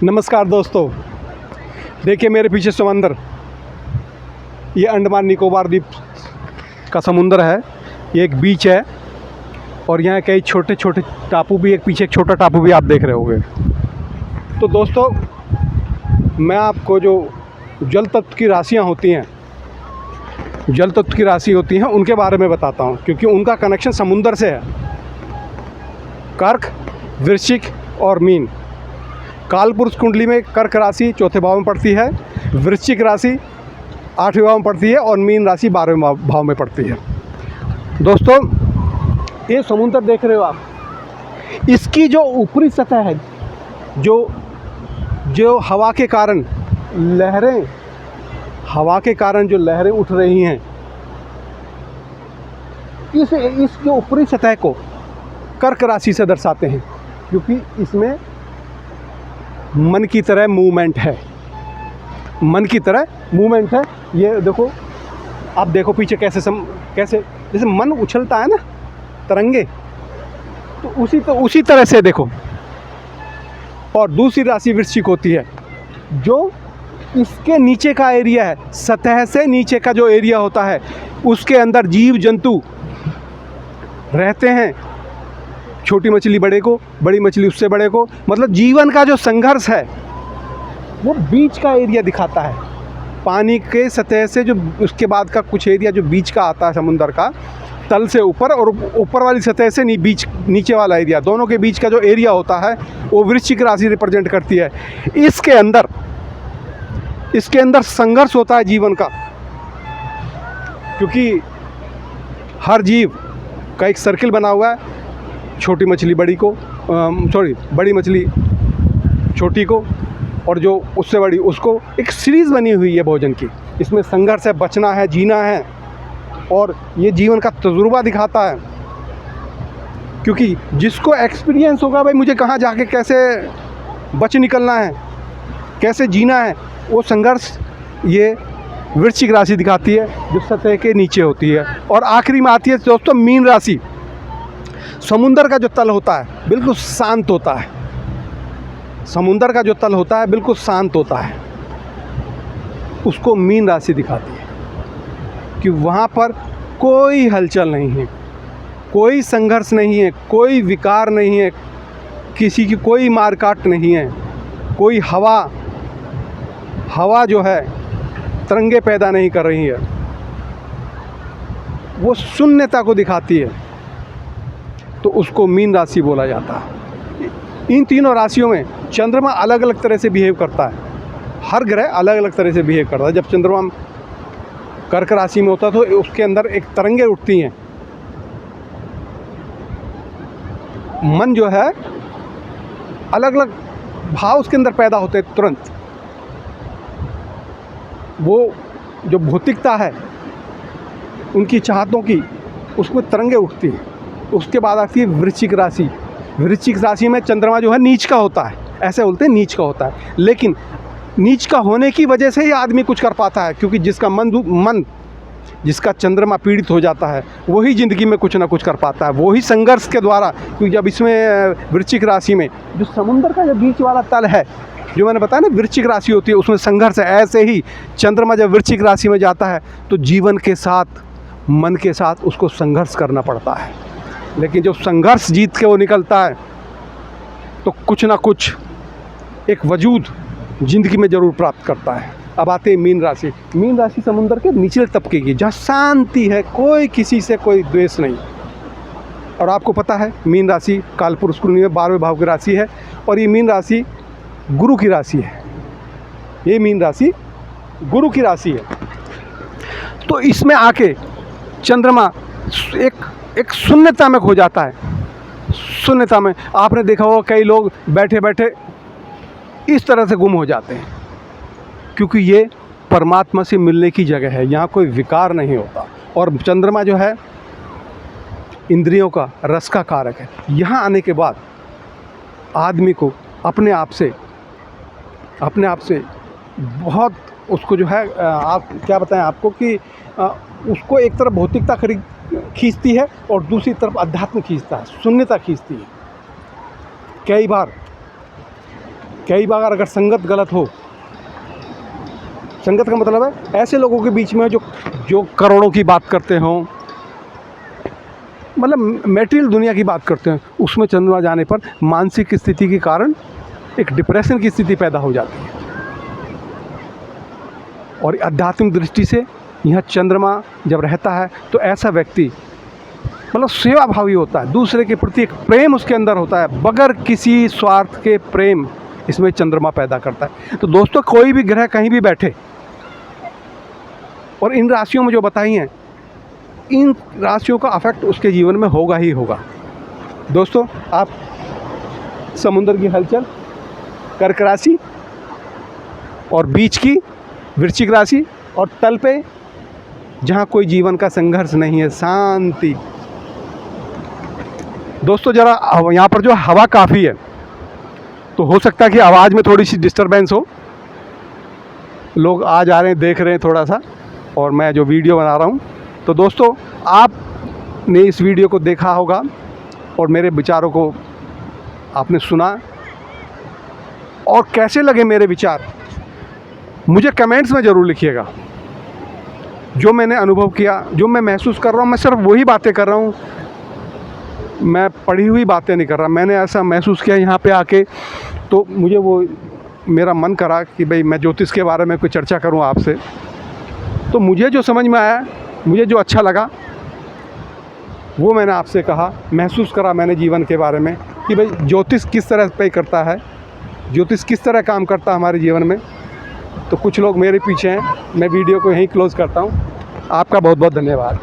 नमस्कार दोस्तों, देखिए मेरे पीछे समंदर, ये अंडमान निकोबार द्वीप का समुंदर है। ये एक बीच है और यहाँ कई छोटे छोटे टापू भी, एक पीछे एक छोटा टापू भी आप देख रहे होंगे। तो दोस्तों, मैं आपको जो जल तत्व की राशियाँ होती हैं, जल तत्व की राशि होती हैं, उनके बारे में बताता हूँ, क्योंकि उनका कनेक्शन समुंदर से है। कर्क, वृश्चिक और मीन। कालपुरुष कुंडली में कर्क राशि चौथे भाव में पड़ती है, वृश्चिक राशि 8वें भाव में पड़ती है और मीन राशि 12वें भाव में पड़ती है। दोस्तों, ये समुद्र देख रहे हो आप, इसकी जो ऊपरी सतह है, जो हवा के कारण लहरें, जो लहरें उठ रही हैं, इस जो ऊपरी सतह को कर्क राशि से दर्शाते हैं, क्योंकि इसमें मन की तरह मूवमेंट है। मन की तरह मूवमेंट है। ये देखो, आप देखो पीछे कैसे जैसे मन उछलता है ना, तरंगे, तो उसी तरह से देखो। और दूसरी राशि वृश्चिक होती है, जो इसके नीचे का एरिया है, सतह से नीचे का जो एरिया होता है, उसके अंदर जीव जंतु रहते हैं। छोटी मछली बड़े को, बड़ी मछली उससे बड़े को, मतलब जीवन का जो संघर्ष है वो बीच का एरिया दिखाता है। पानी के सतह से जो उसके बाद का कुछ एरिया जो बीच का आता है, समुंदर का तल से ऊपर, और ऊपर वाली सतह से नीचे वाला एरिया, दोनों के बीच का जो एरिया होता है वो वृश्चिक राशि रिप्रेजेंट करती है। इसके अंदर संघर्ष होता है जीवन का, क्योंकि हर जीव का एक सर्किल बना हुआ है। छोटी मछली बड़ी को, बड़ी मछली छोटी को, और जो उससे बड़ी उसको, एक सीरीज़ बनी हुई है भोजन की। इसमें संघर्ष है, बचना है, जीना है, और ये जीवन का तजुर्बा दिखाता है। क्योंकि जिसको एक्सपीरियंस होगा, भाई मुझे कहाँ जाके कैसे बच निकलना है, कैसे जीना है, वो संघर्ष ये वृश्चिक राशि दिखाती है, जो सतह के नीचे होती है। और आखिरी में आती है दोस्तों मीन राशि। समुंदर का जो तल होता है बिल्कुल शांत होता है। समुंदर का जो तल होता है बिल्कुल शांत होता है, उसको मीन राशि दिखाती है, कि वहाँ पर कोई हलचल नहीं है, कोई संघर्ष नहीं है, कोई विकार नहीं है, किसी की कोई मारकाट नहीं है, कोई हवा जो है तरंगे पैदा नहीं कर रही है, वो शून्यता को दिखाती है। तो उसको मीन राशि बोला जाता है। इन तीनों राशियों में चंद्रमा अलग अलग तरह से बिहेव करता है। हर ग्रह अलग अलग तरह से बिहेव करता है। जब चंद्रमा कर्क राशि में होता है तो उसके अंदर एक तरंगे उठती हैं। मन जो है, अलग अलग भाव उसके अंदर पैदा होते हैं तुरंत। वो जो भौतिकता है उनकी चाहतों की, उसमें तरंगे उठती हैं। उसके बाद आती है वृश्चिक राशि। वृश्चिक राशि में चंद्रमा जो है नीच का होता है, ऐसे बोलते हैं नीच का होता है। लेकिन नीच का होने की वजह से ही आदमी कुछ कर पाता है, क्योंकि जिसका चंद्रमा पीड़ित हो जाता है, वही ज़िंदगी में कुछ ना कुछ कर पाता है, वही संघर्ष के द्वारा। क्योंकि जब इसमें वृश्चिक राशि में जो समुंदर का जो बीच वाला तल है, जो मैंने बताया ना वृश्चिक राशि होती है, उसमें संघर्ष है। ऐसे ही चंद्रमा जब वृश्चिक राशि में जाता है तो जीवन के साथ, मन के साथ उसको संघर्ष करना पड़ता है। लेकिन जब संघर्ष जीत के वो निकलता है तो कुछ ना कुछ एक वजूद ज़िंदगी में ज़रूर प्राप्त करता है। अब आते हैं मीन राशि। मीन राशि समुंदर के निचले तबके की, जहाँ शांति है, कोई किसी से कोई द्वेष नहीं। और आपको पता है मीन राशि कालपुरुष कुंडली में 12वें भाव की राशि है, और ये मीन राशि गुरु की राशि है। ये मीन राशि गुरु की राशि है। तो इसमें आके चंद्रमा एक शून्यता में खो जाता है। शून्यता में आपने देखा होगा कई लोग बैठे बैठे इस तरह से गुम हो जाते हैं, क्योंकि ये परमात्मा से मिलने की जगह है, यहाँ कोई विकार नहीं होता। और चंद्रमा जो है इंद्रियों का, रस का कारक है। यहाँ आने के बाद आदमी को अपने आप से बहुत, उसको जो है, आप क्या बताएं आपको, कि उसको एक तरफ भौतिकता खींचती है और दूसरी तरफ अध्यात्म खींचता है, शून्यता खींचती है। कई बार कई बार अगर संगत गलत हो, संगत का मतलब है ऐसे लोगों के बीच में जो करोड़ों की बात करते हों, मतलब मटेरियल दुनिया की बात करते हैं, उसमें चंद्रमा जाने पर मानसिक स्थिति के कारण एक डिप्रेशन की स्थिति पैदा हो जाती है। और आध्यात्मिक दृष्टि से यहाँ चंद्रमा जब रहता है तो ऐसा व्यक्ति मतलब सेवा भावी होता है, दूसरे के प्रति एक प्रेम उसके अंदर होता है, बगैर किसी स्वार्थ के प्रेम इसमें चंद्रमा पैदा करता है। तो दोस्तों, कोई भी ग्रह कहीं भी बैठे और इन राशियों में जो बताई हैं, इन राशियों का अफेक्ट उसके जीवन में होगा ही होगा। दोस्तों, आप समुद्र की हलचल, कर्क राशि और बीच की वृश्चिक राशि और तल पे जहाँ कोई जीवन का संघर्ष नहीं है, शांति। दोस्तों, ज़रा यहाँ पर जो हवा काफ़ी है, तो हो सकता है कि आवाज़ में थोड़ी सी डिस्टरबेंस हो, लोग आ जा रहे हैं, देख रहे हैं थोड़ा सा, और मैं जो वीडियो बना रहा हूँ। तो दोस्तों, आपने इस वीडियो को देखा होगा और मेरे विचारों को आपने सुना, और कैसे लगे मेरे विचार मुझे कमेंट्स में ज़रूर लिखिएगा। जो मैंने अनुभव किया, जो मैं महसूस कर रहा हूँ, मैं सिर्फ वही बातें कर रहा हूँ, मैं पढ़ी हुई बातें नहीं कर रहा। मैंने ऐसा महसूस किया यहाँ पे आके, तो मुझे वो मेरा मन करा कि भाई मैं ज्योतिष के बारे में कोई चर्चा करूँ आपसे। तो मुझे जो समझ में आया, मुझे जो अच्छा लगा, वो मैंने आपसे कहा, महसूस करा मैंने जीवन के बारे में कि भाई ज्योतिष किस तरह पे करता है, ज्योतिष किस तरह काम करता है हमारे जीवन में। तो कुछ लोग मेरे पीछे हैं, मैं वीडियो को यहीं क्लोज़ करता हूँ। आपका बहुत बहुत धन्यवाद।